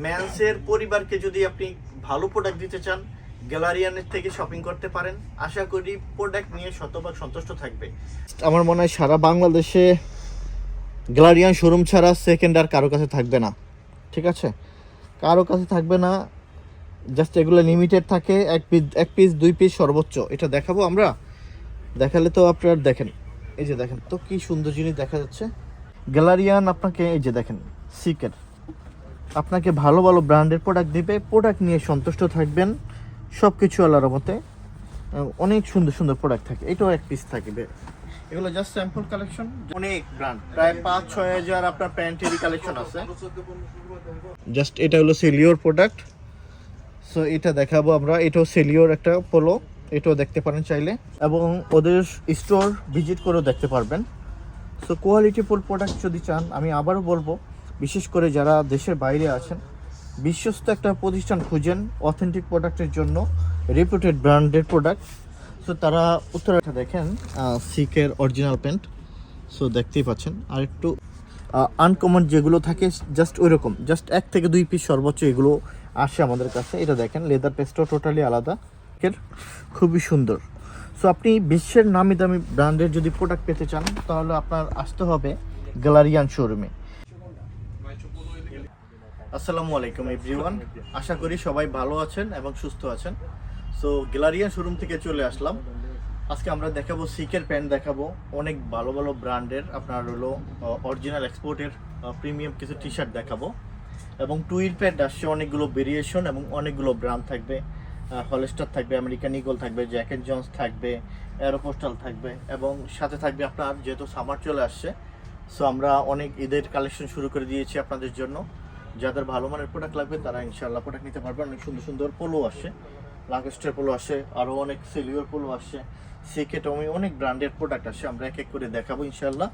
ম্যান্সের পরিবারকে যদি আপনি ভালো প্রোডাক্ট দিতে চান, গ্যালারিয়ানের থেকে শপিং করতে পারেন। আশা করি প্রোডাক্ট নিয়ে শতভাগ সন্তুষ্ট থাকবে। আমার মনে হয় সারা বাংলাদেশে গ্যালারিয়ান শোরুম ছাড়া সেকেন্ড আর কারো কাছে থাকবে না। ঠিক আছে, কারো কাছে থাকবে না। জাস্ট এগুলো লিমিটেড থাকে, এক পিস 2 পিস সর্বোচ্চ। এটা দেখাবো আমরা, দেখালে তো আপনার দেখেন, এই যে দেখেন তো কি সুন্দর জিনিস দেখা যাচ্ছে। গ্যালারিয়ান আপনাকে এই যে দেখেন সিকের আপনাকে ভালো ভালো ব্র্যান্ডের প্রোডাক্ট দিবে, প্রোডাক্ট নিয়ে সন্তুষ্ট থাকবেন। সব কিছু আল্লাহর রহমতে অনেক সুন্দর সুন্দর প্রোডাক্ট থাকে। এটাও এক পিস থাকবে। এগুলো জাস্ট স্যাম্পল কালেকশন, অনেক ব্র্যান্ড, প্রায় 5-6 হাজার আপনার প্যান্টেরই কালেকশন আছে। জাস্ট এটা হলো সেলিওর প্রোডাক্ট। সো এটা দেখাবো আমরা, এটাও সেলিওর একটা পোলো, এটাও দেখতে পারেন চাইলে, এবং ওদের স্টোর ভিজিট করেও দেখতে পারবেন। সো কোয়ালিটিফুল প্রোডাক্ট যদি চান, আমি আবারও বলবো, বিশেষ করে যারা দেশের বাইরে আছেন, বিশ্বস্ত একটা প্রতিষ্ঠান খুঁজেন অথেন্টিক প্রোডাক্টের জন্য, রেপুটেড ব্র্যান্ডের প্রোডাক্ট। সো তারা উত্তরাটা দেখেন সিকের অরিজিনাল প্যান্ট। সো দেখতেই পাচ্ছেন, আর একটু আনকমন যেগুলো থাকে জাস্ট ওই রকম, জাস্ট 1 থেকে 2 পিস সর্বোচ্চ এগুলো আসে আমাদের কাছে। এটা দেখেন লেদার পেস্টও টোটালি আলাদা, খুবই সুন্দর। সো আপনি বিশ্বের নামি দামি ব্র্যান্ডের যদি প্রোডাক্ট পেতে চান, তাহলে আপনার আসতে হবে গ্যালারিয়ান শোরুমে। আসসালামু আলাইকুম এভরিওয়ান, আশা করি সবাই ভালো আছেন এবং সুস্থ আছেন। সো গ্যালারিয়ান শোরুম থেকে চলে আসলাম। আজকে আমরা দেখাবো সিকের প্যান্ট দেখাবো, অনেক ভালো ভালো ব্র্যান্ডের, আপনার হলো অরিজিনাল এক্সপোর্টের প্রিমিয়াম কিছু টি শার্ট দেখাবো, এবং টুইল প্যান্ট আসছে অনেকগুলো ভেরিয়েশন এবং অনেকগুলো ব্র্যান্ড থাকবে। হলস্টার থাকবে, আমেরিকান ইগল থাকবে, জ্যাক এন্ড জন্স থাকবে, অ্যারোপোস্টাল থাকবে, এবং সাথে থাকবে আপনার, যেহেতু সামার চলে আসছে, সো আমরা অনেক ঈদের কালেকশন শুরু করে দিয়েছি আপনাদের জন্য। যাদের ভালো মানের প্রোডাক্ট লাগবে তারা ইনশাআল্লাহ প্রোডাক্ট নিতে পারবেন। অনেক সুন্দর সুন্দর পোলো আসে, লাঙ্কেস্টার পোলো আসে, আরও অনেক সেলিওর পোলো আসে, সিকে টমি, অনেক ব্র্যান্ডের প্রোডাক্ট আসে। আমরা এক এক করে দেখাবো ইনশাআল্লাহ।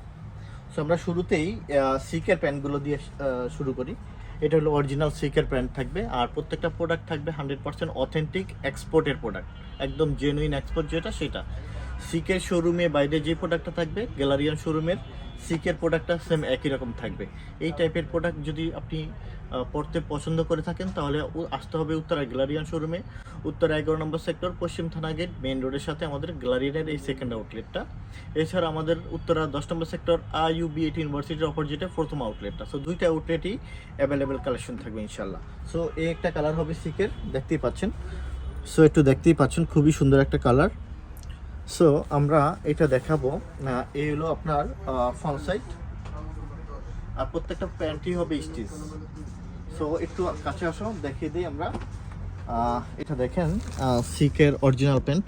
সো আমরা শুরুতেই সিকের প্যান্টগুলো দিয়ে শুরু করি। এটা হলো অরিজিনাল সিকের প্যান্ট থাকবে, আর প্রত্যেকটা প্রোডাক্ট থাকবে 100% অথেন্টিক এক্সপোর্টের প্রোডাক্ট, একদম জেনুইন এক্সপোর্ট যেটা সেটা। সিকের শোরুমে বাইরে যে প্রোডাক্টটা থাকবে, গ্যালারিয়ান শোরুমের সিকের প্রোডাক্টটা সেম একই রকম থাকবে। এই টাইপের প্রোডাক্ট যদি আপনি পড়তে পছন্দ করে থাকেন, তাহলে আসতে হবে উত্তরা গ্যালারিয়ান শোরুমে, উত্তরা 11 নম্বর সেক্টর, পশ্চিম থানা গেট, মেইন রোডের সাথে আমাদের গ্যালারিয়ানের এই সেকেন্ড আউটলেটটা। এছাড়া আমাদের উত্তরা 10 নম্বর সেক্টর IUB8 ইউনিভার্সিটির অপোজিটে প্রথম আউটলেটটা। সো দুইটা আউটলেটই অ্যাভেলেবেল কালেকশন থাকবে ইনশাল্লাহ। সো এই একটা কালার হবে সিকের, দেখতেই পাচ্ছেন। সো একটু দেখতেই পাচ্ছেন, খুবই সুন্দর একটা কালার। সো আমরা এটা দেখাবো, এই হলো আপনার ফ্রন্ট সাইড, আর প্রত্যেকটা প্যান্টই হবে স্টিচ। সো একটু কাছে আসো, দেখিয়ে দিই আমরা। এটা দেখেন সিকের অরিজিনাল প্যান্ট।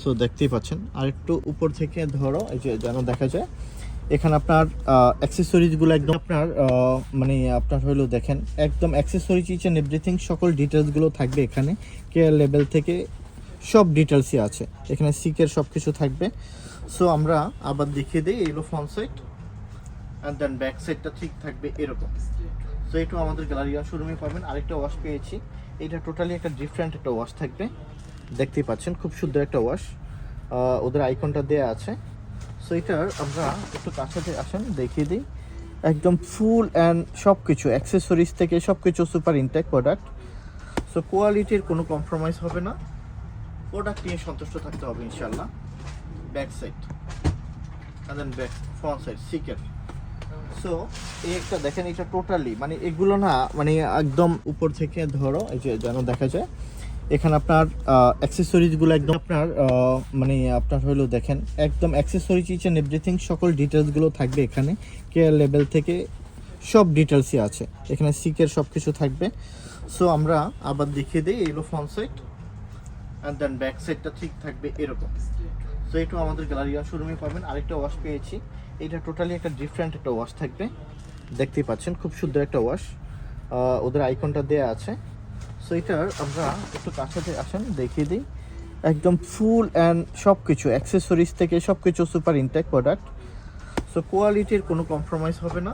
সো দেখতেই পাচ্ছেন, আর একটু উপর থেকে ধরো, এই যে যেন দেখা যায় এখানে আপনার অ্যাক্সেসরিজগুলো একদম আপনার মানে আপনার হলো দেখেন, একদম অ্যাক্সেসরিজ ইচ অ্যান্ড এভরিথিং, সকল ডিটেলসগুলো থাকবে এখানে। কেয়ার লেভেল থেকে সব ডিটেলসই আছে এখানে, সিকের সব কিছু থাকবে। সো আমরা আবার দেখিয়ে দিই, এইগুলো front side, and then back সাইডটা ঠিক থাকবে এরকম। সো এটাও আমাদের গ্যালারিয়ান শোরুমে পাবেন। আরেকটা ওয়াশ পেয়েছি, এটা টোটালি একটা ডিফারেন্ট একটা ওয়াশ থাকবে, দেখতেই পাচ্ছেন, খুব সুন্দর একটা ওয়াশ, ওদের আইকনটা দেয়া আছে। সো এটার আমরা একটু কাছাতে আসেন, দেখিয়ে দিই, একদম ফুল অ্যান্ড সব কিছু অ্যাক্সেসরিজ থেকে সব কিছু সুপার ইনটেক প্রোডাক্ট। সো কোয়ালিটির কোনো কম্প্রোমাইজ হবে না, প্রোডাক্ট নিয়ে সন্তুষ্ট থাকতে হবে ইনশাল্লাহ। Back side, and then back front side সিকের। সো এই একটা দেখেন, এটা টোটালি মানে এগুলো না, মানে একদম উপর থেকে ধরো, এই যে যেন দেখা যায়, এখানে আপনার অ্যাক্সেসরিজগুলো একদম আপনার মানে আপনার হলো দেখেন, একদম অ্যাক্সেসরিজ ইচ অ্যান্ড এভরিথিং, সকল ডিটেলসগুলো থাকবে এখানে। কেয়ার লেভেল থেকে সব কিছু থাকবে এরকম। সো আমরা আবার দেখিয়ে দিই, এইগুলো front side, and then back সাইডটা ঠিক থাকবে এরকম। সো এটাও আমাদের গ্যালারিয়ান শোরুমে পাবেন। আরেকটা ওয়াশ পেয়েছি, এটা টোটালি একটা ডিফারেন্ট একটা ওয়াশ থাকবে, দেখতেই পাচ্ছেন, খুব সুন্দর একটা ওয়াশ, ওদের আইকনটা দেয়া আছে। সো এটার আমরা একটু কাছাতে আসেন, দেখিয়ে দিই, একদম ফুল অ্যান্ড সব কিছু অ্যাক্সেসরিজ থেকে সব কিছু সুপার ইনটেক প্রোডাক্ট। সো কোয়ালিটির কোনো কম্প্রোমাইজ হবে না,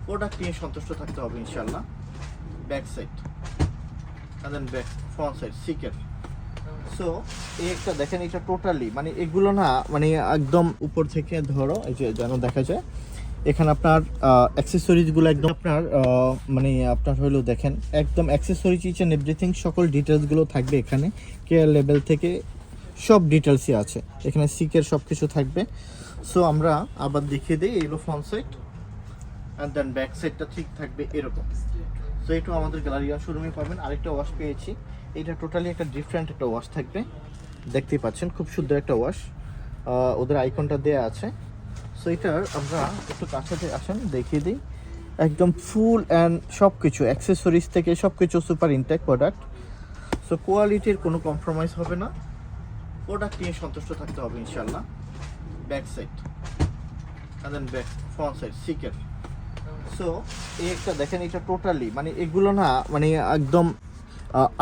প্রোডাক্ট নিয়ে সন্তুষ্ট থাকতে হবে ইনশাল্লাহ। Back side, and then back front side সিকের। সো এই একটা দেখেন, এটা টোটালি মানে এগুলো না, মানে একদম উপর থেকে ধরো, এই যে যেন দেখা যায়, এখানে আপনার অ্যাক্সেসরিজগুলো একদম আপনার মানে আপনার হলো দেখেন একদম অ্যাক্সেসরিজ ইচ অ্যান্ড এভরিথিং সকল ডিটেলসগুলো থাকবে এখানে, কেয়ার লেভেল থেকে সব ডিটেলসই আছে এখানে, সিকের সব কিছু থাকবে। সো আমরা আবার দেখিয়ে দিই, এগুলো front side and then back সাইডটা ঠিক থাকবে এরকম। সো এটাও আমাদের গ্যালারিয়ান শোরুমে পাবেন। আরেকটা ওয়াশ পেয়েছি, এটা টোটালি একটা ডিফারেন্ট একটা ওয়াশ থাকবে, দেখতেই পাচ্ছেন খুব সুন্দর একটা ওয়াশ, ওদের আইকনটা দেয়া আছে। সো এটার আমরা একটু কাছাতে আসেন দেখিয়ে দিই, একদম ফুল অ্যান্ড সব কিছু অ্যাক্সেসরিজ থেকে সব কিছু সুপার ইনটেক প্রোডাক্ট। সো কোয়ালিটির কোনো কম্প্রোমাইজ হবে না, প্রোডাক্ট নিয়ে সন্তুষ্ট থাকতে হবে ইনশাল্লাহ। Back side and then back front side সিকের। সো এই একটা দেখেন, এটা টোটালি মানে এগুলো না মানে একদম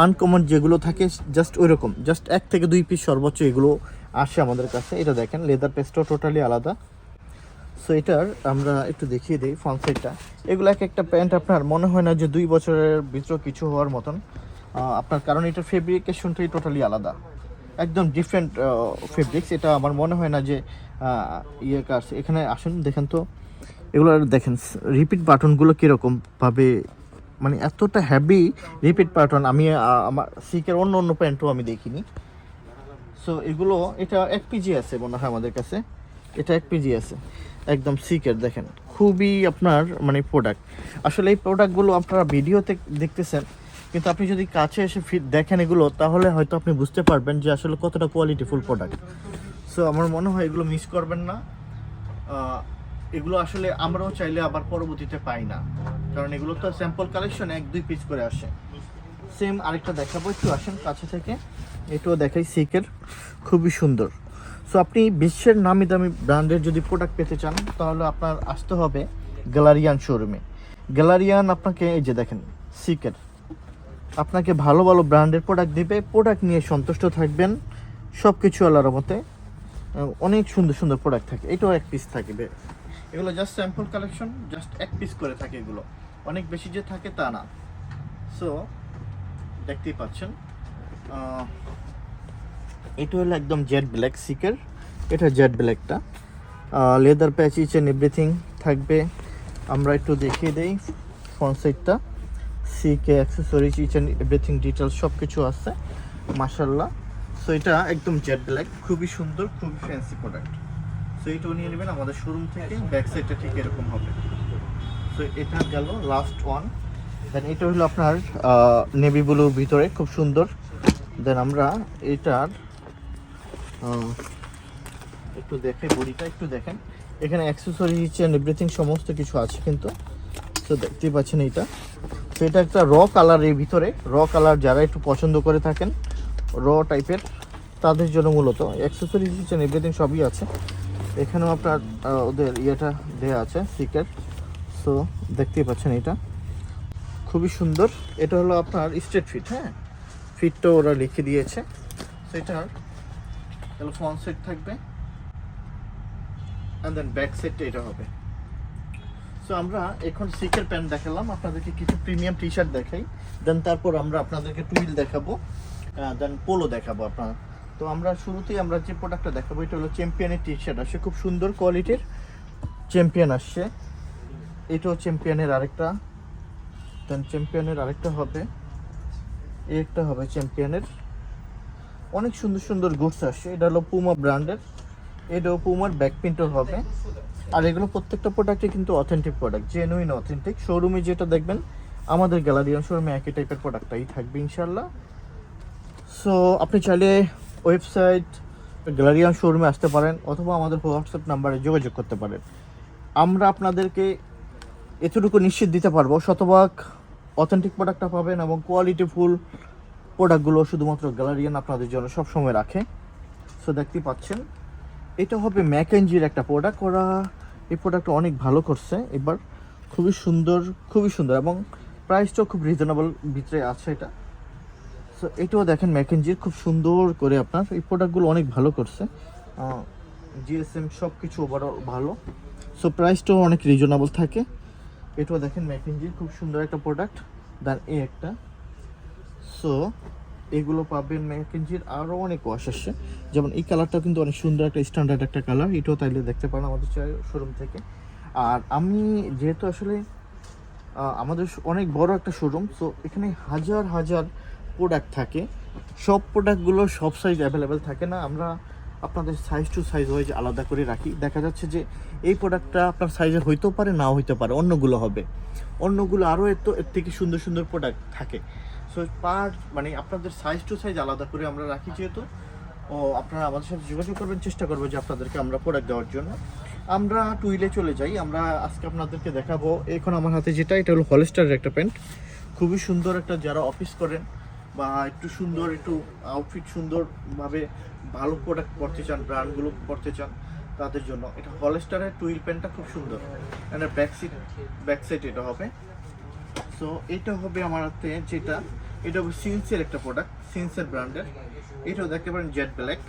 আনকমন যেগুলো থাকে জাস্ট ওই রকম, জাস্ট 1 থেকে 2 পিস সর্বোচ্চ এগুলো আসে আমাদের কাছে। এটা দেখেন লেদার পেস্টও টোটালি আলাদা। সো এটার আমরা একটু দেখিয়ে দিই ফ্রন্ট সাইডটা। এগুলো একটা প্যান্ট আপনার মনে হয় না যে 2 বছরের ভিতরে কিছু হওয়ার মতন আপনার, কারণ এটার ফেব্রিকেশনটাই টোটালি আলাদা, একদম ডিফারেন্ট ফেব্রিক্স। এটা আমার মনে হয় না যে ইয়ে কাজ। এখানে আসুন দেখেন তো, এগুলো দেখেন রিপিট বাটনগুলো কীরকমভাবে, মানে এতটা হ্যাভি রিপিট বাটন আমি আমার সিকের অন্য প্যান্টও আমি দেখিনি। সো এগুলো এটা 1 পিজি আছে মনে হয় আমাদের কাছে, এটা 1 পিজি আছে একদম সিকের। দেখেন খুবই আপনার মানে প্রোডাক্ট, আসলে এই প্রোডাক্টগুলো আপনারা ভিডিওতে দেখতেছেন, কিন্তু আপনি যদি কাছে এসে দেখেন এগুলো, তাহলে হয়তো আপনি বুঝতে পারবেন যে আসলে কতটা কোয়ালিটিফুল প্রোডাক্ট। সো আমার মনে হয় এগুলো মিস করবেন না। এগুলো আসলে আমরাও চাইলে আবার পরবর্তীতে পাই না, কারণ এগুলো তো স্যাম্পল কালেকশন 1-2 পিস করে আসে। সেম আরেকটা দেখাবো, একটু আসেন কাছে থেকে, এটাও দেখাই সিকের, খুবই সুন্দর। সো আপনি বিশ্বের নামি দামি ব্র্যান্ডের যদি প্রোডাক্ট পেতে চান, তাহলে আপনার আসতে হবে গ্যালারিয়ান শোরুমে। গ্যালারিয়ান আপনাকে এই যে দেখেন সিকের, আপনাকে ভালো ভালো ব্র্যান্ডের প্রোডাক্ট দিবে, প্রোডাক্ট নিয়ে সন্তুষ্ট থাকবেন। সব কিছু আল্লাহর মতে অনেক সুন্দর সুন্দর প্রোডাক্ট থাকে। এটাও 1 পিস থাকবে, এগুলো just sample collection, just 1 piece করে থাকে, এগুলো অনেক বেশি যে থাকে তা না। সো দেখতেই পাচ্ছেন এটা হলো একদম জেড ব্ল্যাক সিকের, এটা জেড ব্ল্যাকটা leather patch each and everything থাকবে। আমরা একটু দেখিয়ে দেই ফ্রন্ট সাইডটা, সিকে accessories each and everything details সব কিছু আছে মাশাআল্লাহ। সো এটা একদম জেড ব্ল্যাক, খুবই সুন্দর, খুবই ফ্যান্সি প্রোডাক্ট। সো এইটাও নিয়ে নেবেন আমাদের শোরুম থেকে। ব্যাক সাইডটা ঠিক এরকম হবে। সো এটা গেল লাস্ট ওয়ান। দেন এটা হলো আপনার নেভি ব্লুর ভিতরে খুব সুন্দর। দেন আমরা এটার একটু দেখে বডিটা একটু দেখেন, এখানে অ্যাক্সেসরিজ অ্যান্ড এভরিথিং সমস্ত কিছু আছে কিন্তু। তো দেখতেই পাচ্ছেন এইটা, তো এটা একটা র কালারের ভিতরে, র কালার যারা একটু পছন্দ করে থাকেন র টাইপের, তাদের জন্য মূলত অ্যাক্সেসরিজ অ্যান্ড এভরিথিং সবই আছে। এখানেও আপনার ওদের ইয়েটা দেওয়া আছে সিকের। সো দেখতেই পাচ্ছেন এটা খুবই সুন্দর। এটা হলো আপনার স্ট্রেট ফিট, হ্যাঁ ফিটটাও ওরা লিখে দিয়েছে। সো এটার তাহলে ফ্রন্ট সাইড থাকবে অ্যান্ড দেন ব্যাক সাইডটা এটা হবে। সো আমরা এখন সিকের প্যান্ট দেখালাম, আপনাদেরকে কিছু প্রিমিয়াম টি শার্ট দেখাই, দেন তারপর আমরা আপনাদেরকে টুইল দেখাবো, দেন পোলো দেখাবো আপনার। তো আমরা শুরুতেই আমরা যে প্রোডাক্টটা দেখাবো, এটা হলো চ্যাম্পিয়নের টি শার্ট আসছে, খুব সুন্দর কোয়ালিটির চ্যাম্পিয়ন আসছে। এটাও চ্যাম্পিয়নের আরেকটা, দেন চ্যাম্পিয়নের আরেকটা হবে, একটা হবে চ্যাম্পিয়নের। অনেক সুন্দর সুন্দর গুডস আসছে। এটা হলো পুমা ব্র্যান্ডের, এটাও পুমার ব্যাক প্রিন্টও হবে। আর এগুলো প্রত্যেকটা প্রোডাক্টে কিন্তু অথেন্টিক প্রোডাক্ট, জেনুইন অথেন্টিক। শোরুমে যেটা দেখবেন আমাদের গ্যালারিয়ান শোরুমে একই টাইপের প্রোডাক্টটাই থাকবে ইনশাল্লাহ। সো আপনি চাইলে ওয়েবসাইট গ্যালারিয়ান শোরুমে আসতে পারেন, অথবা আমাদের হোয়াটসঅ্যাপ নাম্বারে যোগাযোগ করতে পারেন। আমরা আপনাদেরকে এতটুকু নিশ্চিত দিতে পারবো, শতভাগ অথেন্টিক প্রোডাক্টটা পাবেন, এবং কোয়ালিটিফুল প্রোডাক্টগুলো শুধুমাত্র গ্যালারিয়ান আপনাদের জন্য সবসময় রাখে। সো দেখতেই পাচ্ছেন এটা হবে ম্যাকেঞ্জির একটা প্রোডাক্ট। ওরা এই প্রোডাক্টটা অনেক ভালো করছে এবার, খুবই সুন্দর, খুবই সুন্দর, এবং প্রাইসটাও খুব রিজনেবল ভিতরে আছে এটা। সো এটাও দেখেন ম্যাকেঞ্জির, খুব সুন্দর করে আপনার এই প্রোডাক্টগুলো অনেক ভালো করছে, জিএসএম সব কিছু ওভারঅল ভালো। সো প্রাইসটাও অনেক রিজনেবল থাকে। এটাও দেখেন ম্যাকেঞ্জির, খুব সুন্দর একটা প্রোডাক্ট। দেন এই একটা। সো এগুলো পাবেন ম্যাকেঞ্জির। আরও অনেক ওয়াশ আসছে, যেমন এই কালারটাও কিন্তু অনেক সুন্দর একটা স্ট্যান্ডার্ড একটা কালার, এটাও তাইলে দেখতে পারেন আমাদের শোরুম থেকে। আর আমি যেহেতু আসলে আমাদের অনেক বড় একটা শোরুম, সো এখানে হাজার হাজার প্রোডাক্ট থাকে। সব প্রোডাক্টগুলো সব সাইজ অ্যাভেলেবেল থাকে না, আমরা আপনাদের সাইজ টু সাইজ ওয়াইজ আলাদা করে রাখি। দেখা যাচ্ছে যে এই প্রোডাক্টটা আপনার সাইজের হইতেও পারে, নাও হইতে পারে, অন্যগুলো হবে, অন্যগুলো আরও এর থেকে সুন্দর সুন্দর প্রোডাক্ট থাকে। সো মানে আপনাদের সাইজ টু সাইজ আলাদা করে আমরা রাখি যেহেতু। ও আপনারা আমাদের সাথে যোগাযোগ করবেন, চেষ্টা করবো যে আপনাদেরকে আমরা প্রোডাক্ট দেওয়ার জন্য। আমরা টুইলে চলে যাই। আমরা আজকে আপনাদেরকে দেখাবো, এখন আমার হাতে যেটা, এটা হলো হলস্টারের একটা প্যান্ট। খুবই সুন্দর একটা, যারা অফিস করেন বা একটু সুন্দর, একটু আউটফিট সুন্দরভাবে ভালো প্রোডাক্ট পরতে চান, ব্র্যান্ডগুলো পরতে চান, তাদের জন্য এটা হলস্টারের টুইল প্যান্টটা খুব সুন্দর। মানে ব্যাক সাইড এটা হবে। সো এটা হবে আমার হাতে যেটা, এটা হবে সিন্সের একটা প্রোডাক্ট, সিন্সের ব্র্যান্ডের। এটাও দেখতে পারেন জেড ব্ল্যাক।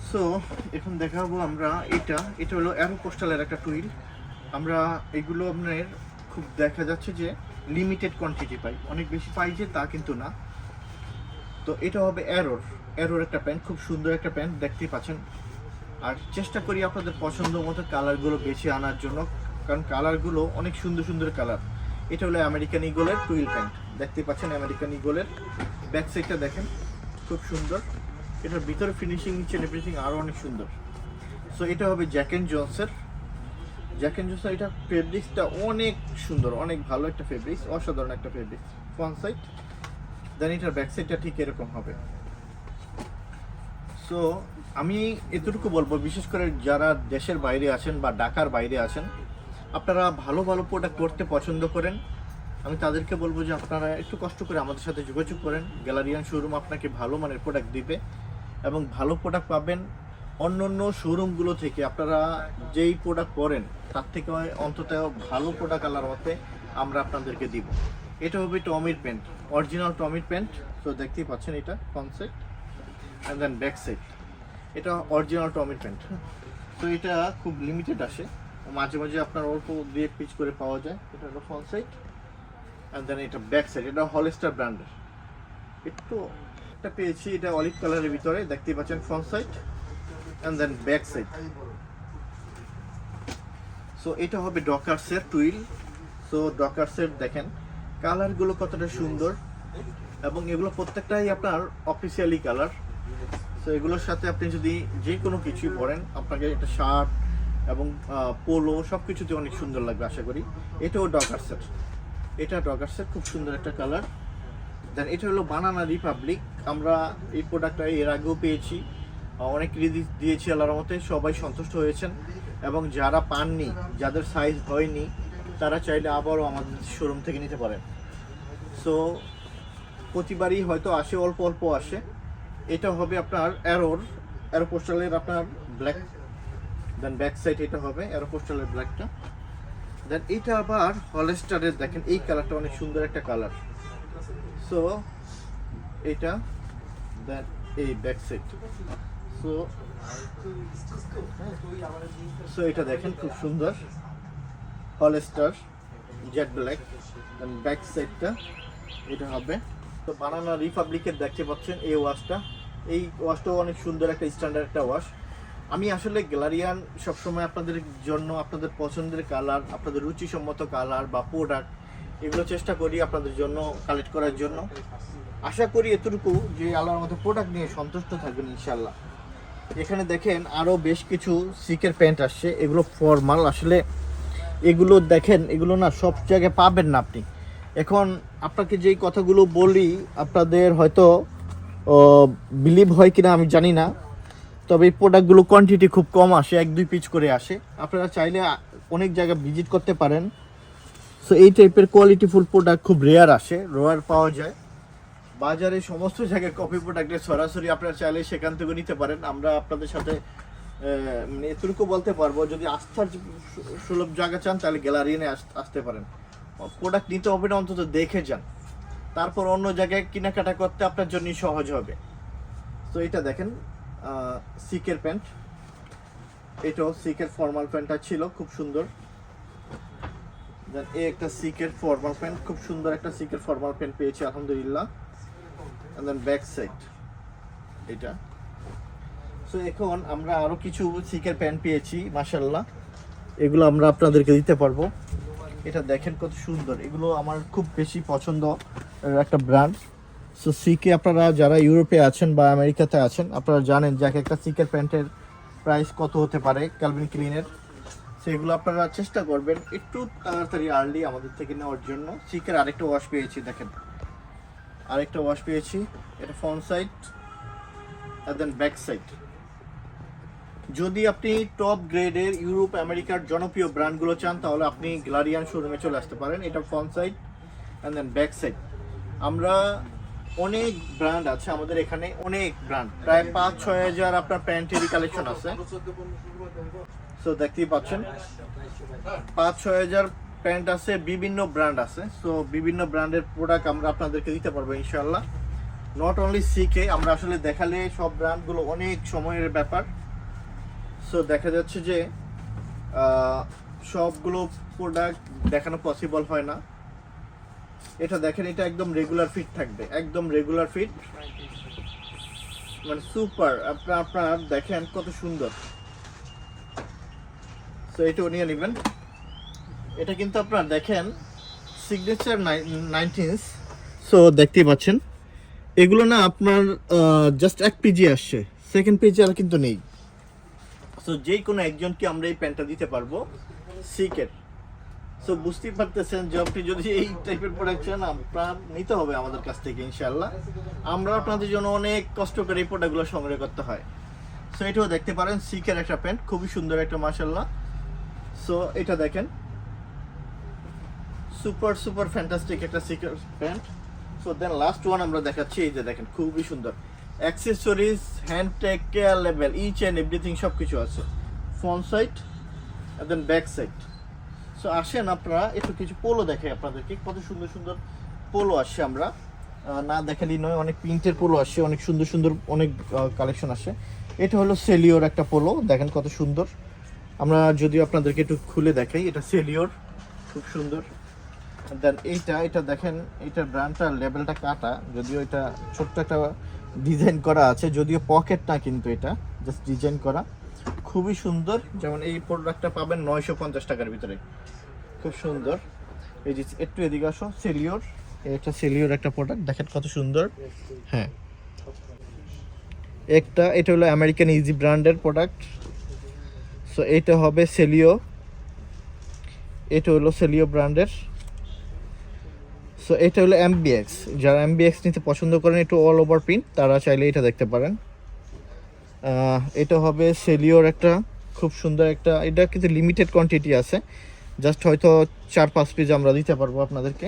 সো এখন দেখাবো আমরা এটা হলো অ্যারো পোস্টালের একটা টুইল। আমরা এগুলো আপনার খুব দেখা যাচ্ছে যে লিমিটেড কোয়ান্টিটি পাই, অনেক বেশি পাই যে তা কিন্তু না। তো এটা হবে অ্যারোর একটা প্যান্ট, খুব সুন্দর একটা প্যান্ট দেখতেই পাচ্ছেন। আর চেষ্টা করি আপনাদের পছন্দ মতো কালারগুলো বেছে আনার জন্য, কারণ কালারগুলো অনেক সুন্দর সুন্দর কালার। এটা হলো আমেরিকান ইগলের টুইল প্যান্ট, দেখতে পাচ্ছেন আমেরিকান ইগলের। ব্যাক সাইডটা দেখেন খুব সুন্দর, এটার ভিতরে ফিনিশিং নিচ্ছেন এভরিথিং আরও অনেক সুন্দর। সো এটা হবে জ্যাক অ্যান্ড জোন্সের। এটা ফেব্রিক্সটা অনেক সুন্দর, অনেক ভালো একটা ফেব্রিক্স, অসাধারণ একটা ফেব্রিক্স। ফ্রন্ট সাইড, দেন এটার ব্যাক সাইডটা ঠিক এরকম হবে। সো আমি এতটুকু বলবো, বিশেষ করে যারা দেশের বাইরে আছেন বা ঢাকার বাইরে আছেন, আপনারা ভালো ভালো প্রোডাক্ট করতে পছন্দ করেন, আমি তাদেরকে বলবো যে আপনারা একটু কষ্ট করে আমাদের সাথে যোগাযোগ করেন। গ্যালারিয়ান শোরুম আপনাকে ভালো মানের প্রোডাক্ট দিবে এবং ভালো প্রোডাক্ট পাবেন। অন্য অন্য শোরুমগুলো থেকে আপনারা যেই প্রোডাক্ট করেন তার থেকে অন্তত ভালো প্রোডাক্ট আলার মতে আমরা আপনাদেরকে দিব। এটা হবে টমির প্যান্ট, অরিজিনাল টমির প্যান্ট। তো দেখতেই পাচ্ছেন এটা front side and then back side, এটা অরিজিনাল টমির প্যান্ট। তো এটা খুব লিমিটেড আসে, মাঝে মাঝে আপনার অল্প দিয়ে পিচ করে পাওয়া যায়। এটা হলো ফ্রন্ট সাইড অ্যান্ড দেন এটা ব্যাক সাইড, এটা হলস্টার ব্র্যান্ডের। একটু একটা পেয়েছি, এটা অলিভ কালারের ভিতরে, দেখতেই পাচ্ছেন front side and then back side. So এটা হবে ডকার্সের টুইল। সো ডকার্সের দেখেন কালারগুলো কতটা সুন্দর, এবং এগুলো প্রত্যেকটাই আপনার অফিসিয়ালি কালার। সো এগুলোর সাথে আপনি যদি যে কোনো কিছুই পরেন, আপনাকে একটা শার্ট এবং পোলো সব কিছুতে অনেক সুন্দর লাগবে আশা করি। এটাও ডকার্সের, এটা ডকার্সের খুব সুন্দর একটা কালার। দেন এটা হলো বানানা রিপাবলিক। আমরা এই প্রোডাক্টটা এর আগেও পেয়েছি, অনেক রিভিউ দিয়েছি, আল্লাহর রহমতে সবাই সন্তুষ্ট হয়েছেন। এবং যারা পাননি, যাদের সাইজ হয়নি, তারা চাইলে আবারও আমাদের শোরুম থেকে নিতে পারেন। সো প্রতিবারই হয়তো আসে, অল্প অল্প আসে। এটা হবে আপনার অ্যারো পোস্টালের আপনার ব্ল্যাক, দেন ব্যাক সাইড এটা হবে অ্যারো পোস্টালের ব্ল্যাকটা। দেন এটা আবার হলস্টারের, দেখেন এই কালারটা অনেক সুন্দর একটা কালার। সো এটা দেন এই ব্যাক সাইড। সো এটা দেখেন খুব সুন্দর holster jade black, then back সাইডটা এটা হবে। তো বানানা রিপাবলিকের দেখতে পাচ্ছেন এই ওয়াশটাও অনেক সুন্দর একটা স্ট্যান্ডার্ড একটা ওয়াশ। আমি আসলে গ্যালারিয়ান সবসময় আপনাদের জন্য আপনাদের পছন্দের কালার, আপনাদের রুচিসম্মত কালার বা প্রোডাক্ট, এগুলো চেষ্টা করি আপনাদের জন্য কালেক্ট করার জন্য। আশা করি এতটুকু যে আল্লাহর মতো প্রোডাক্ট নিয়ে সন্তুষ্ট থাকবেন ইনশাল্লাহ। এখানে দেখেন আরও বেশ কিছু সিকের প্যান্ট আসছে, এগুলো ফর্মাল। আসলে এগুলো দেখেন, এগুলো না সব জায়গায় পাবেন না আপনি। এখন আপনাকে যেই কথাগুলো বলি আপনাদের হয়তো বিলিভ হয় কিনা আমি জানি না, তবে এই প্রোডাক্টগুলো কোয়ান্টিটি খুব কম আসে, 1-2 পিস করে আসে। আপনারা চাইলে অনেক জায়গায় ভিজিট করতে পারেন। সো এই টাইপের কোয়ালিটিফুল প্রোডাক্ট খুব রেয়ার আসে, রেয়ার পাওয়া যায় বাজারে। সমস্ত জায়গায় কপি প্রোডাক্টের সরাসরি আপনারা চাইলে সেখান থেকে নিতে পারেন। আমরা আপনাদের সাথে মানে এতটুকু বলতে পারবো, যদি আস্থার সুলভ জায়গা চান তাহলে গ্যালারিয়ানে আসতে পারেন। প্রোডাক্ট নিতে হবে না, অন্তত দেখে যান, তারপর অন্য জায়গায় কেনাকাটা করতে আপনার জন্যই সহজ হবে। তো এটা দেখেন সিকের প্যান্ট, এটাও সিকের ফর্মাল প্যান্টটা ছিল খুব সুন্দর। দেন এই একটা সিকের ফর্মাল প্যান্ট, খুব সুন্দর একটা সিকের ফর্মাল প্যান্ট পেয়েছি আলহামদুলিল্লাহ। এন্ড দেন ব্যাক সাইড এটা। সো এখন আমরা আরো কিছু সিকের প্যান্ট পেয়েছি মাশাআল্লাহ। এগুলো আমরা আপনাদেরকে দিতে পারবো। এটা দেখেন কত সুন্দর, এগুলো আমার খুব বেশি পছন্দ একটা ব্র্যান্ড। সো সিকে আপনারা যারা ইউরোপে আছেন বা আমেরিকাতে আছেন আপনারা জানেন যে একটা সিকের প্যান্টের প্রাইস কত হতে পারে ক্যালভিন ক্লিনের। সেগুলো আপনারা চেষ্টা করবেন একটু তাড়াতাড়ি আর্লি আমাদের থেকে নেওয়ার জন্য। সিকের আরেকটা ওয়াশ পেয়েছি, দেখেন আরেকটা ওয়াশ পেয়েছি, এটা ফ্রন্ট সাইড আর দেন ব্যাক সাইড। যদি আপনি টপ গ্রেডের ইউরোপ আমেরিকার জনপ্রিয় ব্র্যান্ডগুলো চান তাহলে আপনি গ্লারিয়ান শোরুমে চলে আসতে পারেন। এটা front side and then back side. আমরা অনেক ব্র্যান্ড আছে আমাদের এখানে, অনেক ব্র্যান্ড, প্রায় 5-6 হাজার আপনার প্যান্টেরই কালেকশন আছে। সো দেখতেই পাচ্ছেন 5-6 হাজার প্যান্ট আছে, বিভিন্ন ব্র্যান্ড আছে। সো বিভিন্ন ব্র্যান্ডের প্রোডাক্ট আমরা আপনাদেরকে দিতে পারবো ইনশাল্লাহ। নট অনলি সিকে, আমরা আসলে দেখালে সব ব্র্যান্ডগুলো অনেক সময়ের ব্যাপার। সো দেখা যাচ্ছে যে সবগুলো প্রোডাক্ট দেখানো পসিবল হয় না। এটা দেখেন, এটা একদম রেগুলার ফিট থাকবে, একদম রেগুলার ফিট, মানে সুপার। আপনার দেখেন কত সুন্দর। সো এটাও নিয়ে নেবেন। এটা কিন্তু আপনার দেখেন সিগনেচার 19। সো দেখতেই পাচ্ছেন এগুলো না আপনার জাস্ট এক পেজে আসছে, সেকেন্ড পেজে আর কিন্তু নেই। সো যে কোনো একজনকে আমরা এই প্যান্টটা দিতে পারবো সিকের। সো বুঝতেই পারতেছেন যে আপনি যদি এই টাইপের প্রোডাক্ট চান আপনার নিতে হবে আমাদের কাছ থেকে ইনশাল্লাহ। আমরা আপনাদের জন্য অনেক কষ্ট করে এই প্রোডাক্টগুলো সংগ্রহ করতে হয়। সো এটাও দেখতে পারেন সিকের একটা প্যান্ট, খুবই সুন্দর একটা মাশাআল্লাহ। সো এটা দেখেন সুপার সুপার ফ্যান্টাস্টিক একটা সিকের pant. So then last one আমরা দেখাচ্ছি, এই যে দেখেন খুবই সুন্দর অ্যাক্সেসরিজ, হ্যান্ড টেক, কেয়ার লেভেল, ইচ অ্যান্ড এভরিথিং সব কিছু আছে। ফ্রন্ট সাইড আর দেন ব্যাক সাইড। সো আসেন আপনারা একটু কিছু পোলো দেখাই আপনাদেরকে, কত সুন্দর সুন্দর পোলো আসছে। আমরা না দেখালেই নয়, অনেক প্রিন্টের পোলো আসছে, অনেক সুন্দর সুন্দর অনেক কালেকশন আসে। এটা হলো সেলিওর একটা পোলো, দেখেন কত সুন্দর। আমরা যদিও আপনাদেরকে একটু খুলে দেখাই, এটা সেলিওর, খুব সুন্দর। দেন এটা দেখেন, এইটার ব্র্যান্ডটার লেভেলটা কাটা, যদিও এটা ছোট্ট একটা ডিজাইন করা আছে, যদিও পকেট না, কিন্তু এটা জাস্ট ডিজাইন করা, খুবই সুন্দর। যেমন এই প্রোডাক্টটা পাবেন 950 টাকার ভিতরে, খুব সুন্দর। এই যে একটু এদিকে আসো, সেলিওর, এটা সেলিওর একটা প্রোডাক্ট, দেখেন কত সুন্দর। হ্যাঁ, এটা হলো আমেরিকান ইজি ব্র্যান্ডের প্রোডাক্ট। সো এটা হবে সেলিও, এটা হলো সেলিও ব্র্যান্ডের। সো এটা হলো এমবিএক্স, যারা এমবিএক্স নিতে পছন্দ করেন একটু অল ওভার প্রিন্ট তারা চাইলে এটা দেখতে পারেন। এটা হবে সেলিওর একটা খুব সুন্দর একটা, এটা কিন্তু লিমিটেড কোয়ান্টিটি আছে, জাস্ট হয়তো 4-5 পিস আমরা দিতে পারবো আপনাদেরকে।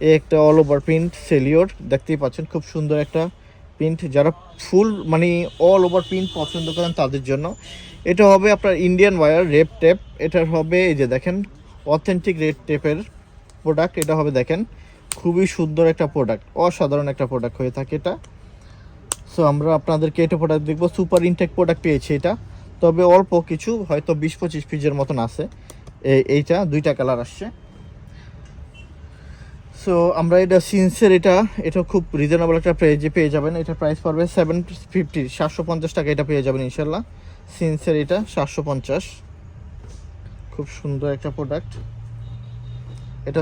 এই একটা অল ওভার প্রিন্ট সেলিওর, দেখতেই পাচ্ছেন খুব সুন্দর একটা প্রিন্ট। যারা ফুল মানে অল ওভার প্রিন্ট পছন্দ করেন তাদের জন্য এটা হবে আপনার ইন্ডিয়ান ওয়্যার রেপ টেপ। এটার হবে এই যে দেখেন অথেন্টিক রেড টেপের প্রোডাক্ট। এটা হবে দেখেন খুবই সুন্দর একটা প্রোডাক্ট, অসাধারণ একটা প্রোডাক্ট হয়ে থাকে এটা। সো আমরা আপনাদেরকে এটা প্রোডাক্ট দেখবো, সুপার ইনটেক প্রোডাক্ট পেয়েছি এটা, তবে অল্প কিছু, হয়তো 20-25 পিসের মতন আছে। এইটা 2টা কালার আসছে। সো আমরা এটা সিন্সের, এটা খুব রিজনেবল একটা প্রাইজে পেয়ে যাবেন। এটা প্রাইস পড়বে 750 টাকা, এটা পেয়ে যাবেন ইনশাল্লাহ। সিন্সের এটা 750, খুব সুন্দর একটা প্রোডাক্ট। এটা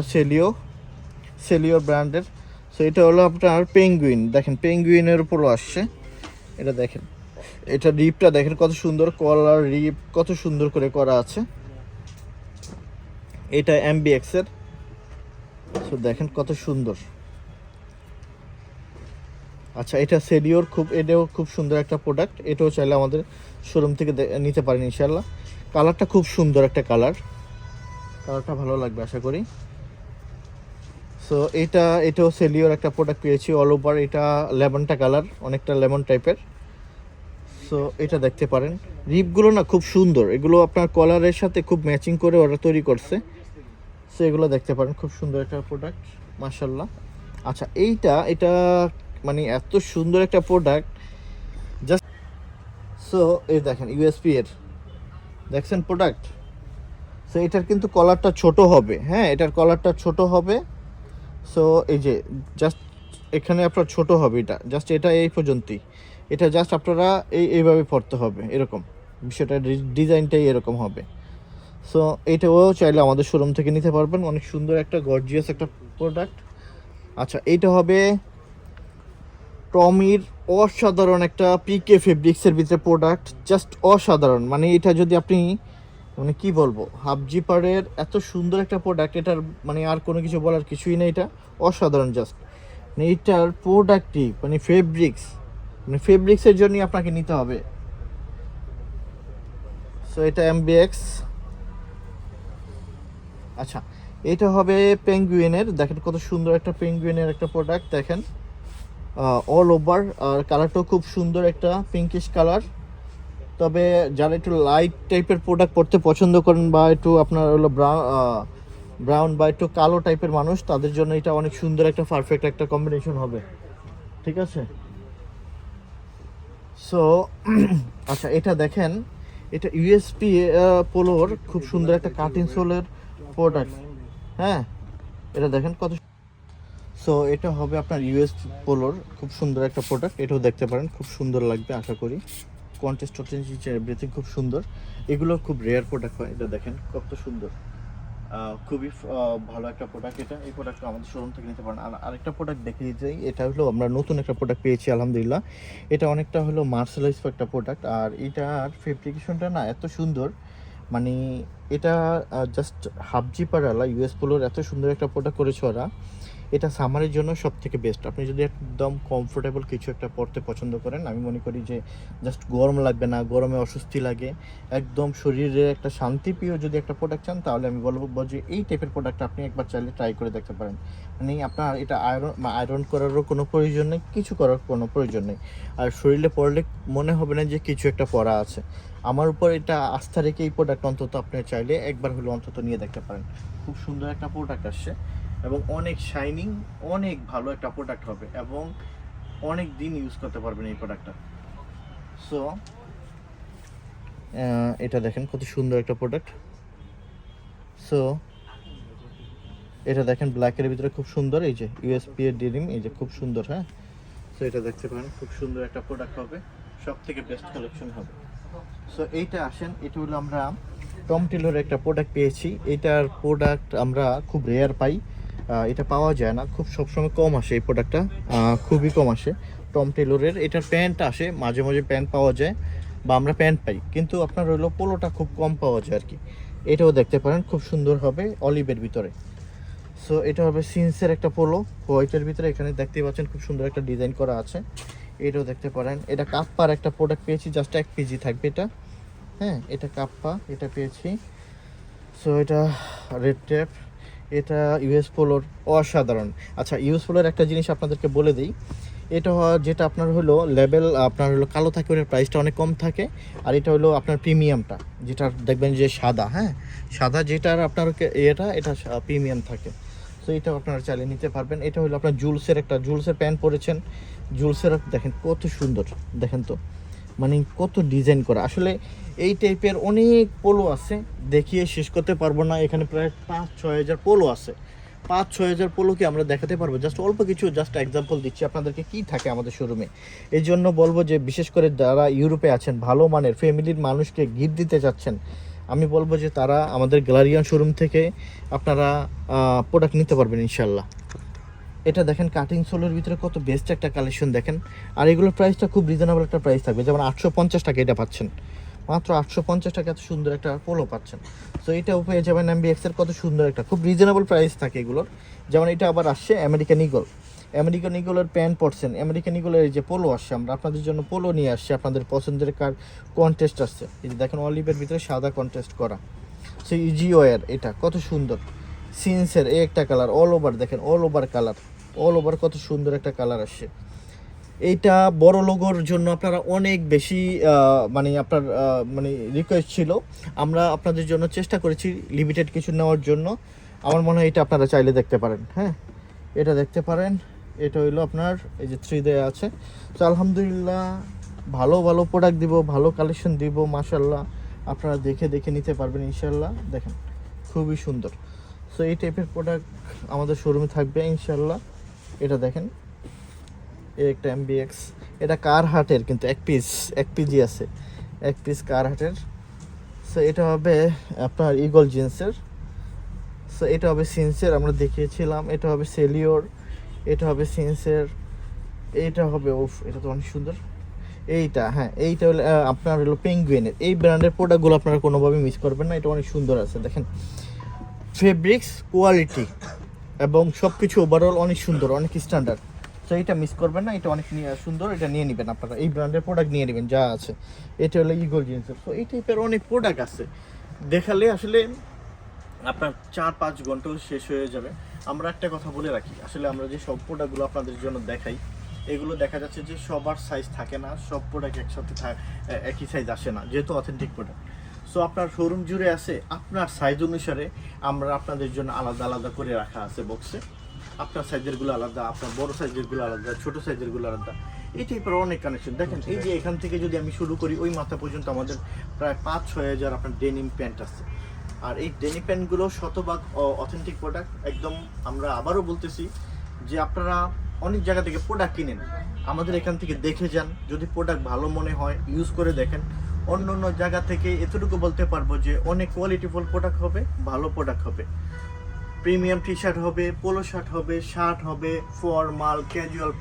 সেলিও ব্র্যান্ডের। সো এটা হলো আপনার পেঙ্গুইন, দেখেন পেঙ্গুইনের উপরও আসছে। এটা দেখেন, এটা রিপটা দেখেন কত সুন্দর, কলার রিপ কত সুন্দর করে করা আছে। এটা এমবিএক্স এর। সো দেখেন কত সুন্দর। আচ্ছা, এটা সেলিওর, এটাও খুব সুন্দর একটা প্রোডাক্ট, এটাও চাইলে আমাদের শোরুম থেকে নিতে পারেন ইনশাল্লাহ। কালারটা খুব সুন্দর একটা কালারটা ভালো লাগবে আশা করি। সো এটাও সেলিওর একটা প্রোডাক্ট পেয়েছি অল ওভার, এটা লেমনটা কালার, অনেকটা লেমন টাইপের। সো এটা দেখতে পারেন, রিপগুলো না খুব সুন্দর, এগুলো আপনার কলারের সাথে খুব ম্যাচিং করে ওরা তৈরি করছে। সো এগুলো দেখতে পারেন, খুব সুন্দর একটা প্রোডাক্ট মাশাআল্লাহ। আচ্ছা, এটা মানে এত সুন্দর একটা প্রোডাক্ট জাস্ট। সো এই দেখেন ইউএসপি এর, দেখছেন প্রোডাক্ট। সো এটার কিন্তু কলারটা ছোট হবে, হ্যাঁ এটার কলারটা ছোট হবে। সো এই যে জাস্ট এখানে আপনার ছোট হবে, এটা জাস্ট এটা এই পর্যন্তই, এটা জাস্ট আপনারা এইভাবে পড়তে হবে, এরকম বিষয়টা, ডিজাইনটাই এরকম হবে। সো এইটাও চাইলে আমাদের শোরুম থেকে নিতে পারবেন, অনেক সুন্দর একটা গর্জিয়াস একটা প্রোডাক্ট। আচ্ছা, এইটা হবে টমির অসাধারণ একটা পিকে ফেব্রিক্সের ভিতরে প্রোডাক্ট, জাস্ট অসাধারণ। মানে এটা যদি আপনি মানে কি বলবো, হাফ জিপারের এত সুন্দর একটা প্রোডাক্ট, এটার মানে আর কোনো কিছু বলার কিছুই নেই, এটা অসাধারণ জাস্ট। মানে এটার প্রোডাক্টই মানে ফেব্রিক্স, মানে ফেব্রিক্সের জন্যই আপনাকে নিতে হবে। সো এটা MBX। আচ্ছা, এটা হবে পেঙ্গুইনের, দেখেন কত সুন্দর একটা পেঙ্গুইনের একটা প্রোডাক্ট, দেখেন অল ওভার। আর কালারটাও খুব সুন্দর একটা পিঙ্কিশ কালার। তবে যারা একটু লাইট টাইপের প্রোডাক্ট পরতে পছন্দ করেন বা একটু আপনার হলো ব্রাউন বা একটু কালো টাইপের মানুষ, তাদের জন্য এটা অনেক সুন্দর একটা পারফেক্ট একটা কম্বিনেশন হবে, ঠিক আছে। সো আচ্ছা, এটা দেখেন, এটা ইউএসপি পোলোর খুব সুন্দর একটা কাটিং সোলের প্রোডাক্ট, হ্যাঁ এটা দেখেন কত। সো এটা হবে আপনার ইউএস পোলোর খুব সুন্দর একটা প্রোডাক্ট, এটাও দেখতে পারেন, খুব সুন্দর লাগবে আশা করি। কন্টেস্ট এভরিথিং খুব সুন্দর, এগুলো খুব রেয়ার প্রোডাক্ট হয়। এটা দেখেন কত সুন্দর, খুবই ভালো একটা প্রোডাক্ট এটা। এই প্রোডাক্টটা আমাদের শোরুম থেকে নিতে পারেন। আর আরেকটা প্রোডাক্ট দেখে দিতে, এটা হলো আমরা নতুন একটা প্রোডাক্ট পেয়েছি আলহামদুলিল্লাহ। এটা অনেকটা হলো মার্শালাইজ একটা প্রোডাক্ট, আর এটার ফেব্রিকেশনটা না এত সুন্দর, মানে এটা জাস্ট হাফ জিপারওয়ালা ইউএস পোলোর এত সুন্দর একটা প্রোডাক্ট করেছে ওরা। এটা সামারের জন্য সব থেকে বেস্ট। আপনি যদি একদম কমফোর্টেবল কিছু একটা পরতে পছন্দ করেন, আমি মনে করি যে জাস্ট গরম লাগবে না, গরমে অস্বস্তি লাগে, একদম শরীরে একটা শান্তিপ্রিয় যদি একটা প্রোডাক্ট চান, তাহলে আমি বলবো যে এই টাইপের প্রোডাক্ট আপনি একবার চাইলে ট্রাই করে দেখতে পারেন। মানে আপনার এটা আয়রন করারও কোনো প্রয়োজন নেই, কিছু করার কোনো প্রয়োজন নেই, আর শরীরে পরলে মনে হবে না যে কিছু একটা পরা আছে। আমার উপর এটা আস্থা রেখে এই প্রোডাক্ট অন্তত আপনি চাইলে একবার হলো অন্তত নিয়ে দেখতে পারেন। খুব সুন্দর একটা প্রোডাক্ট আসছে এবং অনেক শাইনিং, অনেক ভালো একটা প্রোডাক্ট হবে এবং অনেক দিন ইউজ করতে পারবেন এই প্রোডাক্টটা। সো এটা দেখেন কত সুন্দর একটা প্রোডাক্ট। সো এটা দেখেন ব্ল্যাকের ভিতরে খুব সুন্দর, এই যে ইউএসপি এর ডিরিম, এই যে খুব সুন্দর, হ্যাঁ। সো এটা দেখতে পারেন, খুব সুন্দর একটা প্রোডাক্ট হবে, সব থেকে বেস্ট কালেকশন হবে। সো এইটা আসেন, এটা হলো আমরা টম টেলর একটা প্রোডাক্ট পেয়েছি। এটার প্রোডাক্ট আমরা খুব রেয়ার পাই, এটা পাওয়া যায় না, খুব সবসময় কম আসে এই প্রোডাক্টটা, খুবই কম আসে টম টেলরের। এটার প্যান্ট আসে মাঝে মাঝে, প্যান্ট পাওয়া যায় বা আমরা প্যান্ট পাই, কিন্তু আপনার হলো পোলোটা খুব কম পাওয়া যায় আর কি। এটাও দেখতে পারেন, খুব সুন্দর হবে অলিভের ভিতরে। সো এটা হবে সিন্সের একটা পোলো হোয়াইটের ভিতরে, এখানে দেখতে পাচ্ছেন খুব সুন্দর একটা ডিজাইন করা আছে। এটাও দেখতে পারেন, এটা কাপ্পার একটা প্রোডাক্ট পেয়েছি, জাস্ট 1 পিজি থাকবে এটা, হ্যাঁ এটা কাপ্পা, এটা পেয়েছি। সো এটা রেড ট্যাপ, এটা ইউএস পোলোর অসাধারণ। আচ্ছা, ইউএস পোলোর একটা জিনিস আপনাদেরকে বলে দিই, এটা যেটা আপনার হলো লেভেল আপনার হলো কালো থাকে, ওটার প্রাইসটা অনেক কম থাকে। আর এটা হলো আপনার প্রিমিয়ামটা, যেটা দেখবেন যে সাদা, হ্যাঁ সাদা যেটার আপনার এটা প্রিমিয়াম থাকে। সো এটা আপনারা চাইলে নিতে পারবেন। এটা হলো আপনার জুলসের প্যান্ট পরেছেন, জুলসের দেখেন কত সুন্দর, দেখেন তো মানে কত ডিজাইন করা। আসলে এই টাইপের অনেক পোলো আছে, দেখিয়ে শেষ করতে পারবো না, এখানে প্রায় 5-6 হাজার পোলো আছে। 5-6 হাজার পোলো কি আমরা দেখাতে পারবো? জাস্ট অল্প কিছু জাস্ট এক্সাম্পল দিচ্ছি আপনাদেরকে কি থাকে আমাদের শোরুমে। এই জন্য বলবো যে বিশেষ করে যারা ইউরোপে আছেন, ভালো মানের ফ্যামিলির মানুষকে গিফট দিতে চাচ্ছেন, আমি বলবো যে তারা আমাদের গ্যালারিয়ান শোরুম থেকে আপনারা প্রোডাক্ট নিতে পারবেন ইনশাল্লাহ। এটা দেখেন কাটিং সোলের ভিতরে কত বেস্ট একটা কালেকশন দেখেন। আর এগুলোর প্রাইসটা খুব রিজনেবল একটা প্রাইস থাকবে, যেমন 850 টাকা এটা পাচ্ছেন, মাত্র 850 টাকা এত সুন্দর একটা পোলো পাচ্ছেন। সো এটাও পেয়ে যাবেন MBX এর, কত সুন্দর একটা খুব রিজনেবল প্রাইস থাকে এগুলোর। যেমন এটা আবার আসছে আমেরিকান ইগলের প্যান্ট পরছেন, আমেরিকান ইগলের এই যে পোলো আসছে, আমরা আপনাদের জন্য পোলো নিয়ে আসছি, আপনাদের পছন্দের কার কন্টেস্ট আসছে, এই যে দেখেন অলিভের ভিতরে সাদা কন্টেস্ট করা। সো ইজিওয়ার এটা কত সুন্দর, সিন্সের এই একটা কালার অল ওভার, দেখেন all over colour, all over কত সুন্দর একটা কালার আসছে। এইটা বড় লোগোর জন্য আপনারা অনেক বেশি মানে আপনার মানে রিকোয়েস্ট ছিল, আমরা আপনাদের জন্য চেষ্টা করেছি লিমিটেড কিছু নেওয়ার জন্য। আমার মনে হয় এটা আপনারা চাইলে দেখতে পারেন, হ্যাঁ এটা দেখতে পারেন। এটা হইলো আপনার এই যে 3 দেয়া আছে। তো আলহামদুলিল্লাহ ভালো ভালো প্রোডাক্ট দিব, ভালো কালেকশন দিব মাশাল্লাহ, আপনারা দেখে দেখে নিতে পারবেন ইনশাল্লাহ। দেখেন খুবই সুন্দর। সো এই টাইপের প্রোডাক্ট আমাদের শোরুমে থাকবে ইনশাল্লাহ। এটা দেখেন একটা MBX, এটা কার হাটের কিন্তু এক পিজি আছে, এক পিস কার হাটের। সো এটা হবে আপনার ইগল জিন্সের। সো এটা হবে সিন্সের, আমরা দেখিয়েছিলাম। এটা হবে সেলিওর, এটা হবে সিন্সের, এইটা হবে এটা তো অনেক সুন্দর। এইটা হ্যাঁ, এইটা হলো আপনার হলো পেঙ্গুইনের। এই ব্র্যান্ডের প্রোডাক্টগুলো আপনারা কোনোভাবে মিস করবেন না, এটা অনেক সুন্দর আছে। দেখেন ফেব্রিক্স কোয়ালিটি এবং সব কিছু ওভারঅল অনেক সুন্দর, অনেক স্ট্যান্ডার্ড। তো এটা মিস করবেন না, এটা অনেক সুন্দর, এটা নিয়ে নেবেন আপনারা। এই ব্র্যান্ডের প্রোডাক্ট নিয়ে নেবেন যা আছে। এটা হলো ইগল জিন্সের। তো এই টাইপের অনেক প্রোডাক্ট আছে, দেখালে আসলে আপনার 4-5 ঘন্টাও শেষ হয়ে যাবে। আমরা একটা কথা বলে রাখি, আসলে আমরা যে সব প্রোডাক্টগুলো আপনাদের জন্য দেখাই, এগুলো দেখা যাচ্ছে যে সবার সাইজ থাকে না, সব প্রোডাক্ট একসাথে একই সাইজ আসে না, যেহেতু অথেন্টিক প্রোডাক্ট। সো আপনার শোরুম জুড়ে আছে, আপনার সাইজ অনুসারে আমরা আপনাদের জন্য আলাদা আলাদা করে রাখা আছে বক্সে। আপনার সাইজেরগুলো আলাদা, আপনার বড় সাইজেরগুলো আলাদা, ছোট সাইজেরগুলো আলাদা। এই টাইপের অনেক কানেকশন। দেখেন এই যে এখান থেকে যদি আমি শুরু করি, ওই মাথা পর্যন্ত আমাদের প্রায় 5-6 হাজার আপনার ডেনিম প্যান্ট আছে। আর এই ডেনিম প্যান্টগুলো শতভাগ অথেন্টিক প্রোডাক্ট একদম। আমরা আবারও বলতেছি যে আপনারা অনেক জায়গা থেকে প্রোডাক্ট কিনেন, আমাদের এখান থেকে দেখে যান। যদি প্রোডাক্ট ভালো মনে হয় ইউজ করে দেখেন। অন্য অন্য জায়গা থেকে এতটুকু বলতে পারবো যে অনেক কোয়ালিটিফুল প্রোডাক্ট হবে, ভালো প্রোডাক্ট হবে। প্রিমিয়াম টি শার্ট হবে, পোলো শার্ট হবে, শার্ট হবে, ফর্মাল ক্যাজুয়াল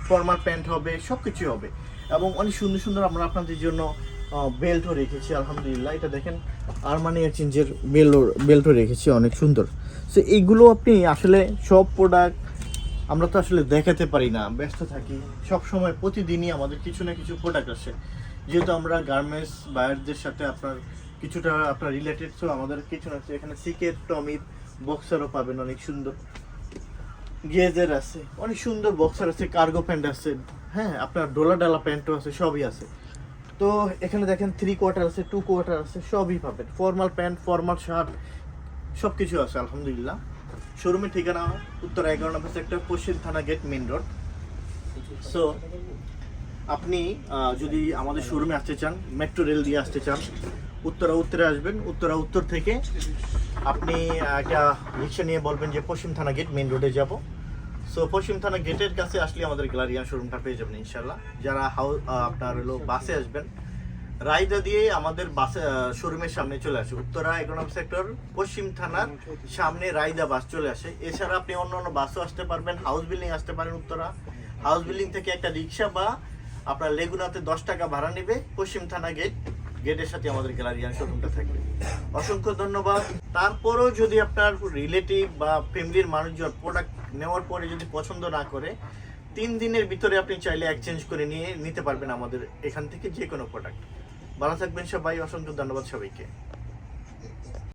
ফর্মাল প্যান্ট হবে, সব কিছুই হবে। এবং অনেক সুন্দর সুন্দর আমরা আপনাদের জন্য বেল্টও রেখেছি আলহামদুলিল্লাহ। এটা দেখেন আরমানি এক্সচেঞ্জের বেল্টও রেখেছি, অনেক সুন্দর। সো এইগুলো আপনি আসলে সব প্রোডাক্ট আমরা তো আসলে দেখাতে পারি না, ব্যস্ত থাকি সব সময়। প্রতিদিনই আমাদের কিছু না কিছু প্রোডাক্ট আসে, যেহেতু আমরা গার্মেন্টস বায়ারদের সাথে আপনার কিছুটা আপনার রিলেটেড। সো আমাদের কিছু না কিছু এখানে সিকের টমির বক্সারও পাবেন, অনেক সুন্দর গেজের আছে, অনেক সুন্দর বক্সার আছে, কার্গো প্যান্ট আছে, হ্যাঁ আপনার ডোলা ডালা প্যান্টও আছে, সবই আছে। তো এখানে দেখেন 3 কোয়ার্টার আছে, 2 কোয়ার্টার আছে, সবই পাবেন। ফর্মাল প্যান্ট, ফর্মাল শার্ট, সব কিছু আছে আলহামদুলিল্লাহ। শোরুমের ঠিকানা উত্তর 11 নম্বর সেক্টর, পশ্চিম থানা গেট, মেন রোড। সো আপনি যদি আমাদের শোরুমে আসতে চান, মেট্রো রেল দিয়ে আসতে চান, উত্তরে আসবেন। উত্তর থেকে আপনি একটা রিক্সা নিয়ে বলবেন যে পশ্চিম থানা গেট, মেন রোডে যাব। সো পশ্চিম থানা গেটের কাছে আসলে আমাদের গ্যালারিয়ান শোরুমটা পেয়ে যাবেন ইনশাল্লাহ। যারা আপনার হলো বাসে আসবেন, রায়দা দিয়ে আমাদের বাসে শোরুমের সামনে চলে আসে। উত্তরা 11 নম্বর সেক্টর, পশ্চিম থানার সামনে রায়দা বাস চলে আসে। এছাড়া আপনি অন্য অন্য বাসও আসতে পারবেন, হাউস বিল্ডিং আসতে পারেন। উত্তরা হাউস বিল্ডিং থেকে একটা রিক্সা বা আপনার লেগুনাতে 10 টাকা ভাড়া নেবে। পশ্চিম থানা গেটের সাথে আমাদের গ্যালারিয়ান শোরুমটা থাকবে। অসংখ্য ধন্যবাদ। তারপরেও যদি আপনার রিলেটিভ বা ফ্যামিলির মানুষজন প্রোডাক্ট নেওয়ার পরে যদি পছন্দ না করে, 3 দিনের ভিতরে আপনি চাইলে এক্সচেঞ্জ করে নিতে পারবেন আমাদের এখান থেকে যে কোনো প্রোডাক্ট। ভালো থাকবেন সবাই, অসংখ্য ধন্যবাদ সবাইকে।